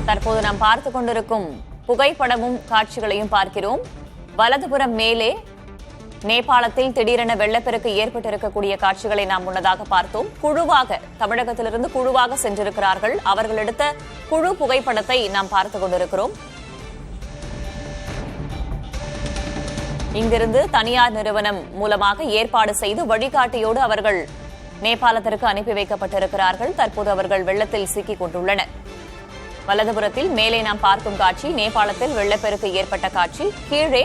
தற்போது நாம் பார்த்து கொண்டிருக்கும் புகைப்படமும் காட்சிகளையும் பார்க்கிறோம். வலதுபுறம் மேலே நேபாளத்தில் திடீரென வெள்ளப்பெருக்கு ஏற்பட்டிருக்கக்கூடிய காட்சிகளை நாம் முன்னதாக பார்த்தோம். குழுவாக தமிழகத்திலிருந்து குழுவாக சென்றிருக்கிறார்கள். அவர்கள் எடுத்த குழு புகைப்படத்தை நாம் பார்த்து கொண்டிருக்கிறோம். இங்கிருந்து தனியார் நிறுவனம் மூலமாக ஏற்பாடு செய்து வழிகாட்டியோடு அவர்கள் நேபாளத்திற்கு அனுப்பி வைக்கப்பட்டிருக்கிறார்கள். தற்போது அவர்கள் வெள்ளத்தில் சிக்கிக் கொண்டுள்ளனர். வலதுபுறத்தில் மேலே நாம் பார்க்கும் காட்சி நேபாளத்தில் வெள்ளப்பெருக்கு ஏற்பட்ட காட்சி. கீழே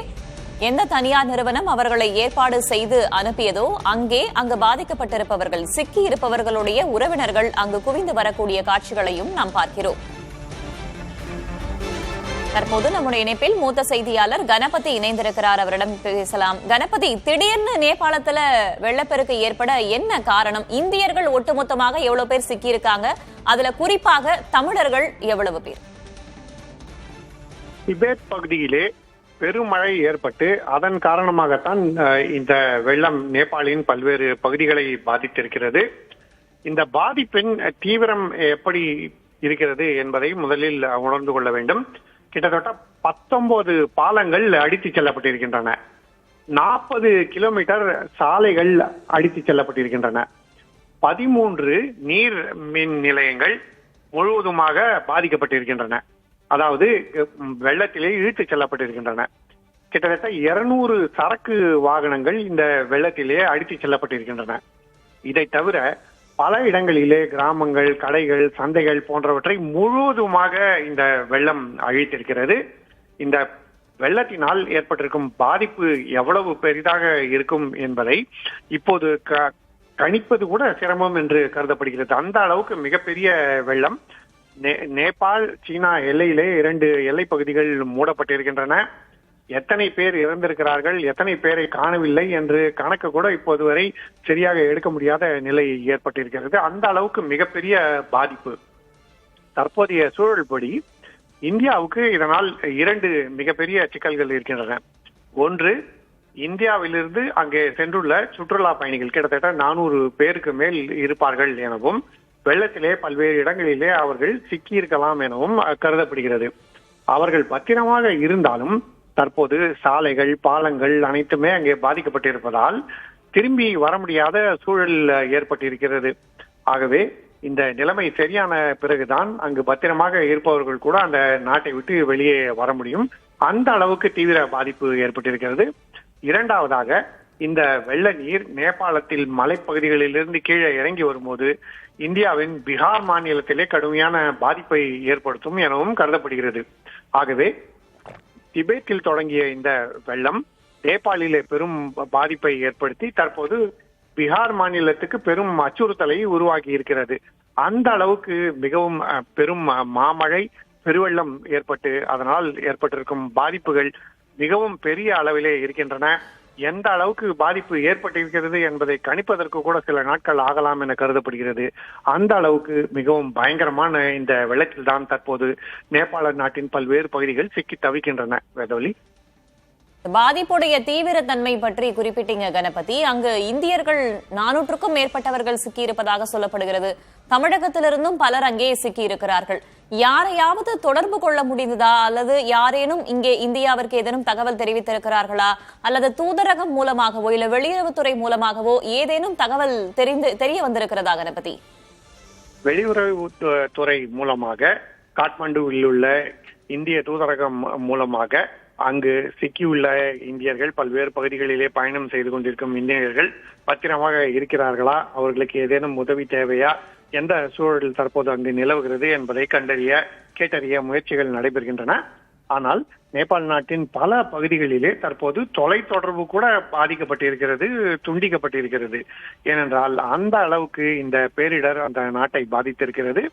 எந்த தனியார் நிறுவனம் அவர்களை ஏற்பாடு செய்து அனுப்பியதோ அங்கு பாதிக்கப்பட்டிருப்பவர்கள் சிக்கி இருப்பவர்களுடைய உறவினர்கள் அங்கு குவிந்து வரக்கூடிய காட்சிகளையும் நாம் பார்க்கிறோம். தற்போது நம்முடைய இணைப்பில் மூத்த செய்தியாளர் கணபதி இணைந்திருக்கிறார். அவரிடம் பேசலாம். கணபதி, திடீர்னு நேபாளத்துல வெள்ளப்பெருக்கு ஏற்பட என்ன காரணம்? இந்தியர்கள் ஒட்டுமொத்தமாக எவ்வளவு பேர் சிக்கி இருக்காங்க? அதுல குறிப்பாக தமிழர்கள் எவ்வளவு பேர்? திபெத் பகுதியிலே பெருமழை ஏற்பட்டு அதன் காரணமாகத்தான் இந்த வெள்ளம் நேபாளின் பல்வேறு பகுதிகளை பாதித்திருக்கிறது. இந்த பாதிப்பின் தீவிரம் எப்படி இருக்கிறது என்பதை முதலில் உணர்ந்து கொள்ள வேண்டும். கிட்டத்தட்ட 19 பாலங்கள் அடித்துச் செல்லப்பட்டிருக்கின்றன. 40 கிலோமீட்டர் சாலைகள் அடித்துச் செல்லப்பட்டிருக்கின்றன. 13 நீர் மின் நிலையங்கள் முழுவதுமாக பாதிக்கப்பட்டிருக்கின்றன. அதாவது வெள்ளத்திலே இழுத்துச் செல்லப்பட்டிருக்கின்றன. கிட்டத்தட்ட 200 சரக்கு வாகனங்கள் இந்த வெள்ளத்திலே அடித்துச் செல்லப்பட்டிருக்கின்றன. இதை தவிர பல இடங்களிலே கிராமங்கள், கடைகள், சந்தைகள் போன்றவற்றை முழுவதுமாக இந்த வெள்ளம் அழித்திருக்கிறது. இந்த வெள்ளத்தினால் ஏற்பட்டிருக்கும் பாதிப்பு எவ்வளவு பெரிதாக இருக்கும் என்பதை இப்போது கணிப்பது கூட சிரமம் என்று கருதப்படுகிறது. அந்த அளவுக்கு மிகப்பெரிய வெள்ளம். நேபாள் சீனா எல்லையிலே 2 எல்லை பகுதிகள் மூடப்பட்டிருக்கின்றன. எத்தனை பேர் இறந்திருக்கிறார்கள், எத்தனை பேரை காணவில்லை என்று கணக்கு கூட இப்போது வரை சரியாக எடுக்க முடியாத நிலை ஏற்பட்டிருக்கிறது. அந்த அளவுக்கு மிகப்பெரிய பாதிப்பு. தற்போதைய சூழல்படி இந்தியாவுக்கு இதனால் 2 மிகப்பெரிய சிக்கல்கள் இருக்கின்றன. ஒன்று, இந்தியாவிலிருந்து அங்கே சென்றுள்ள சுற்றுலா பயணிகள் கிட்டத்தட்ட 400 பேருக்கு மேல் இருப்பார்கள் எனவும், வெள்ளத்திலே பல்வேறு இடங்களிலே அவர்கள் சிக்கியிருக்கலாம் எனவும் கருதப்படுகிறது. அவர்கள் பத்திரமாக இருந்தாலும் தற்போது சாலைகள், பாலங்கள் அனைத்துமே அங்கே பாதிக்கப்பட்டிருப்பதால் திரும்பி வர முடியாத சூழல் ஏற்பட்டிருக்கிறது. ஆகவே இந்த நிலைமை சரியான பிறகுதான் அங்கு பத்திரமாக இருப்பவர்கள் கூட அந்த நாட்டை விட்டு வெளியே வர முடியும். அந்த அளவுக்கு தீவிர பாதிப்பு ஏற்பட்டிருக்கிறது. இரண்டாவதாக, இந்த வெள்ள நீர் நேபாளத்தில் மலைப்பகுதிகளிலிருந்து கீழே இறங்கி வரும்போது இந்தியாவின் பீகார் மாநிலத்திலே கடுமையான பாதிப்பை ஏற்படுத்தும் எனவும் கருதப்படுகிறது. ஆகவே திபெத்தில் தொடங்கிய இந்த வெள்ளம் நேபாளிலே பெரும் பாதிப்பை ஏற்படுத்தி தற்போது பீகார் மாநிலத்துக்கு பெரும் அச்சுறுத்தலை உருவாக்கி இருக்கிறது. அந்த அளவுக்கு மிகவும் பெரும் மாமழை, பெருவெள்ளம் ஏற்பட்டு அதனால் ஏற்பட்டிருக்கும் பாதிப்புகள் மிகவும் பெரிய அளவிலே இருக்கின்றன. எந்த அளவுக்கு பாதிப்பு ஏற்பட்டிருக்கிறது என்பதை கணிப்பதற்கு கூட சில நாட்கள் ஆகலாம் என கருதப்படுகிறது. அந்த அளவுக்கு மிகவும் பயங்கரமான இந்த வெள்ளத்தில் தான் தற்போது நேபாள நாட்டின் பல்வேறு பகுதிகள் சிக்கி தவிக்கின்றன. வேதவலி, பாதிப்புடைய தீவிரத்தன்மை பற்றி குறிப்பிட்டீங்க கணபதி. அங்கு இந்தியர்கள் 400க்கும் மேற்பட்டவர்கள் சிக்கி இருப்பதாக சொல்லப்படுகிறது. தமிழகத்திலிருந்தும் பலர் அங்கே சிக்கி இருக்கிறார்கள். யாரையாவது தொடர்பு கொள்ள முடிந்ததா, அல்லது யாரேனும் இங்கே இந்தியாவிற்கு ஏதேனும் தகவல் தெரிவித்திருக்கிறார்களா, அல்லது தூதரகம் மூலமாகவோ இல்ல வெளியுறவுத்துறை மூலமாகவோ ஏதேனும் தகவல் தெரிய வந்திருக்கிறதா கணபதி? வெளியுறவுத்துறை மூலமாக காட்மாண்டுவில் உள்ள இந்திய தூதரகம் மூலமாக அங்கு சிக்கியுள்ள இந்தியர்கள், பல்வேறு பகுதிகளிலே பயணம் செய்து கொண்டிருக்கும் இந்தியர்கள் பத்திரமாக இருக்கிறார்களா, அவர்களுக்கு ஏதேனும் உதவி தேவையா, எந்த சூழல் தற்போது அங்கு நிலவுகிறது என்பதை கேட்டறிய முயற்சிகள் நடைபெறுகின்றன. ஆனால் நேபாள் நாட்டின் பல பகுதிகளிலே தற்போது தொலைத்தொடர்பு கூட பாதிக்கப்பட்டிருக்கிறது, துண்டிக்கப்பட்டிருக்கிறது. ஏனென்றால் அந்த அளவுக்கு இந்த பேரிடர் அந்த நாட்டை பாதித்திருக்கிறது.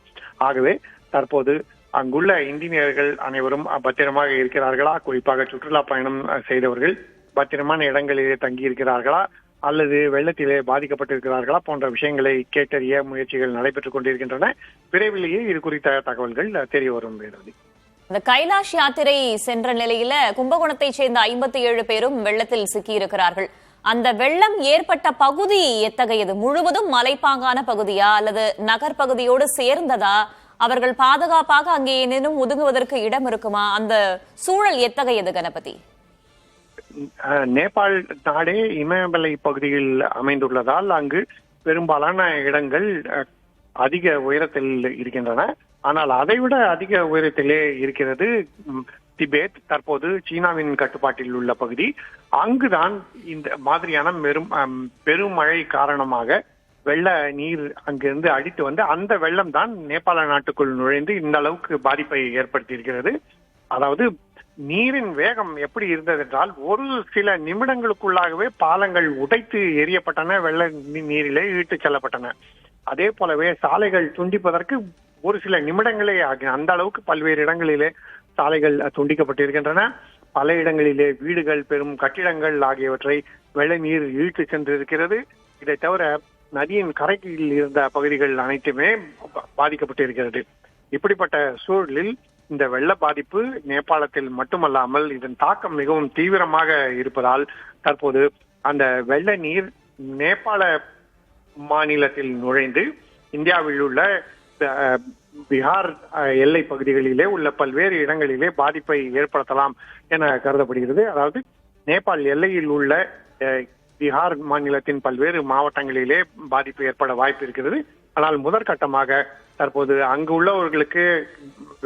ஆகவே தற்போது அங்குள்ள இந்தியர்கள் அனைவரும் பத்திரமாக இருக்கிறார்களா, குறிப்பாக சுற்றுலா பயணம் செய்தவர்கள் பத்திரமான இடங்களிலே தங்கி இருக்கிறார்களா, அல்லது வெள்ளத்திலே பாதிக்கப்பட்டிருக்கிறார்களா போன்ற விஷயங்களை கேட்டறிய முயற்சிகள் நடைபெற்றுக் கொண்டிருக்கின்றன. விரைவிலேயே இது குறித்த தகவல்கள் தெரிய வரும். இந்த கைலாஷ் யாத்திரை சென்ற நிலையில கும்பகோணத்தைச் சேர்ந்த 57 பேரும் வெள்ளத்தில் சிக்கியிருக்கிறார்கள். அந்த வெள்ளம் ஏற்பட்ட பகுதி எத்தகையது? முழுவதும் மலைப்பாங்கான பகுதியா அல்லது நகர் பகுதியோடு சேர்ந்ததா? அவர்கள் பாதுகாப்பாக அங்கே ஏதேனும் ஒதுங்குவதற்கு இடம் இருக்குமா? அந்த சூழல் எத்தகையது கணபதி? நேபாள் நாடே இமயமலை பகுதியில் அமைந்துள்ளதால் அங்கு பெரும்பாலான இடங்கள் அதிக உயரத்தில் இருக்கின்றன. ஆனால் அதைவிட அதிக உயரத்திலே இருக்கிறது திபெத், தற்போது சீனாவின் கட்டுப்பாட்டில் உள்ள பகுதி. அங்குதான் இந்த மாதிரியான பெருமழை காரணமாக வெள்ள நீர் அங்கிருந்து அடித்து வந்து அந்த வெள்ளம் தான் நேபாள நாட்டுக்குள் நுழைந்து இந்த அளவுக்கு பாதிப்பை ஏற்படுத்தி இருக்கிறது. அதாவது நீரின் வேகம் எப்படி இருந்தது என்றால் ஒரு சில நிமிடங்களுக்குள்ளாகவே பாலங்கள் உடைத்து எரியப்பட்டன, வெள்ள நீரிலே இழுத்துச் செல்லப்பட்டன. அதே போலவே சாலைகள் துண்டிப்பதற்கு ஒரு சில நிமிடங்களே ஆகின. அந்த அளவுக்கு பல்வேறு இடங்களிலே சாலைகள் துண்டிக்கப்பட்டிருக்கின்றன. பல இடங்களிலே வீடுகள், பெரும் கட்டிடங்கள் ஆகியவற்றை வெள்ள நீர் இழுத்து சென்றிருக்கிறது. இதை தவிர நதியின் கரையில் இருந்த பகுதிகள் அனைத்துமே பாதிக்கப்பட்டிருக்கிறது. இப்படிப்பட்ட சூழலில் இந்த வெள்ள பாதிப்பு நேபாளத்தில் மட்டுமல்லாமல் இதன் தாக்கம் மிகவும் தீவிரமாக இருப்பதால் தற்போது அந்த வெள்ள நீர் நேபாள மாநிலத்தில் நுழைந்து இந்தியாவில் உள்ள பீகார் எல்லை பகுதிகளிலே உள்ள பல்வேறு இடங்களிலே பாதிப்பை ஏற்படுத்தலாம் என கருதப்படுகிறது. அதாவது நேபாள் எல்லையில் உள்ள பீகார் மாநிலத்தின் பல்வேறு மாவட்டங்களிலே பாதிப்பு ஏற்பட வாய்ப்பு இருக்கிறது. ஆனால் முதற்கட்டமாக தற்போது அங்கு உள்ளவர்களுக்கு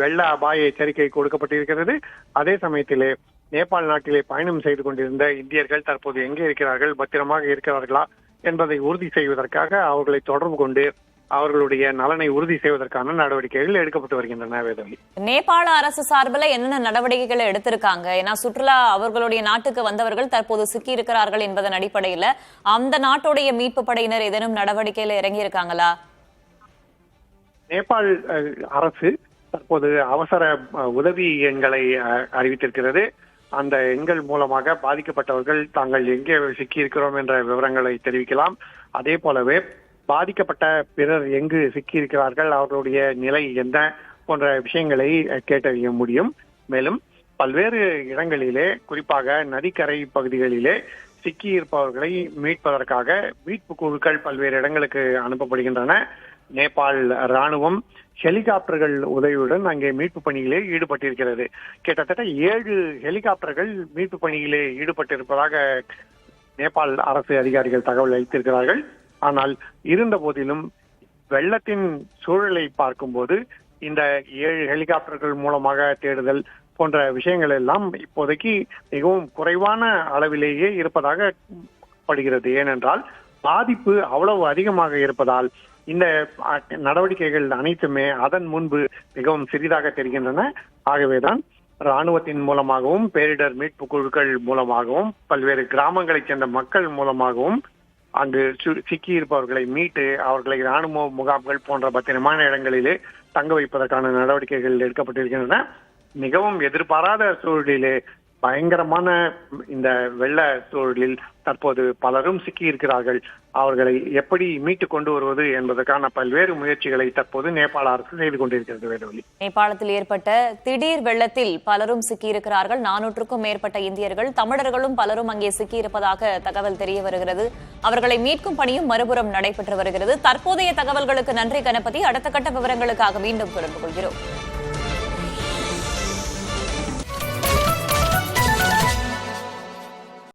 வெள்ள அபாய எச்சரிக்கை கொடுக்கப்பட்டிருக்கிறது. அதே சமயத்திலே நேபாள் நாட்டிலே பயணம் செய்து கொண்டிருந்த இந்தியர்கள் தற்போது எங்கே இருக்கிறார்கள், பத்திரமாக இருக்கிறார்களா என்பதை உறுதி செய்வதற்காக அவர்களை தொடர்பு கொண்டு அவர்களுடைய நலனை உறுதி செய்வதற்கான நடவடிக்கைகள் எடுக்கப்பட்டு வருகின்றன. வேதவழி, நேபாள அரசு சார்பில் என்னென்ன நடவடிக்கைகளை எடுத்திருக்காங்க? ஏன்னா சுற்றுலா அவர்களுடைய நாட்டுக்கு வந்தவர்கள் தற்போது சிக்கி இருக்கிறார்கள் என்பதன் அடிப்படையில் அந்த நாட்டுடைய மீட்பு படையினர் ஏதேனும் நடவடிக்கையில இறங்கி இருக்காங்களா? நேபாள் அரசு தற்போது அவசர உதவி எண்களை அறிவித்திருக்கிறது. அந்த எண்கள் மூலமாக பாதிக்கப்பட்டவர்கள் தாங்கள் எங்கே சிக்கி இருக்கிறோம் என்ற விவரங்களை தெரிவிக்கலாம். அதே போலவே பாதிக்கப்பட்ட பிறர் எங்கு சிக்கி இருக்கிறார்கள், அவர்களுடைய நிலை என்ன போன்ற விஷயங்களை கேட்டறிய முடியும். மேலும் பல்வேறு இடங்களிலே, குறிப்பாக நதிக்கரை பகுதிகளிலே சிக்கி இருப்பவர்களை மீட்பதற்காக மீட்பு குழுக்கள் பல்வேறு இடங்களுக்கு அனுப்பப்படுகின்றன. நேபாள் ராணுவம் ஹெலிகாப்டர்கள் உதவியுடன் அங்கே மீட்பு பணியிலே ஈடுபட்டிருக்கிறது. கிட்டத்தட்ட 7 ஹெலிகாப்டர்கள் மீட்பு பணியிலே ஈடுபட்டிருப்பதாக நேபாள் அரசு அதிகாரிகள் தகவல் அளித்திருக்கிறார்கள். ஆனால் இருந்த போதிலும் வெள்ளத்தின் சூழலை பார்க்கும்போது இந்த 7 ஹெலிகாப்டர்கள் மூலமாக தேடுதல் போன்ற விஷயங்கள் எல்லாம் இப்போதைக்கு மிகவும் குறைவான அளவிலேயே இருப்பதாக படுகிறது. ஏனென்றால் பாதிப்பு அவ்வளவு அதிகமாக இருப்பதால் இந்த நடவடிக்கைகள் அனைத்துமே அதன் முன்பு மிகவும் சிறிதாக தெரிகின்றன. ஆகவேதான் ராணுவத்தின் மூலமாகவும் பேரிடர் மீட்பு குழுக்கள் மூலமாகவும் பல்வேறு கிராமங்களைச் சேர்ந்த மக்கள் மூலமாகவும் அங்கு சிக்கி இருப்பவர்களை மீட்டு அவர்களை ராணுவ முகாம்கள் போன்ற பத்திரமான இடங்களிலே தங்க வைப்பதற்கான நடவடிக்கைகள் எடுக்கப்பட்டிருக்கின்றன. மிகவும் எதிர்பாராத சூழலிலே பயங்கரமான இந்த வெள்ள சூழலில் தற்போது பலரும் சிக்கி இருக்கிறார்கள். அவர்களை எப்படி மீட்டு கொண்டு வருவது என்பதற்கான பல்வேறு முயற்சிகளை தற்போது நேபாள அரசு செய்து கொண்டிருக்கிறது. வேதவழி, நேபாளத்தில் ஏற்பட்ட திடீர் வெள்ளத்தில் பலரும் சிக்கியிருக்கிறார்கள். 400க்கும் மேற்பட்ட இந்தியர்கள், தமிழர்களும் பலரும் அங்கே சிக்கியிருப்பதாக தகவல் தெரிய வருகிறது. அவர்களை மீட்கும் பணியும் மறுபுறம் நடைபெற்று வருகிறது. தற்போதைய தகவல்களுக்கு நன்றி கணபதி. அடுத்த கட்ட விவரங்களுக்காக மீண்டும் தொடர்பு கொள்கிறோம்.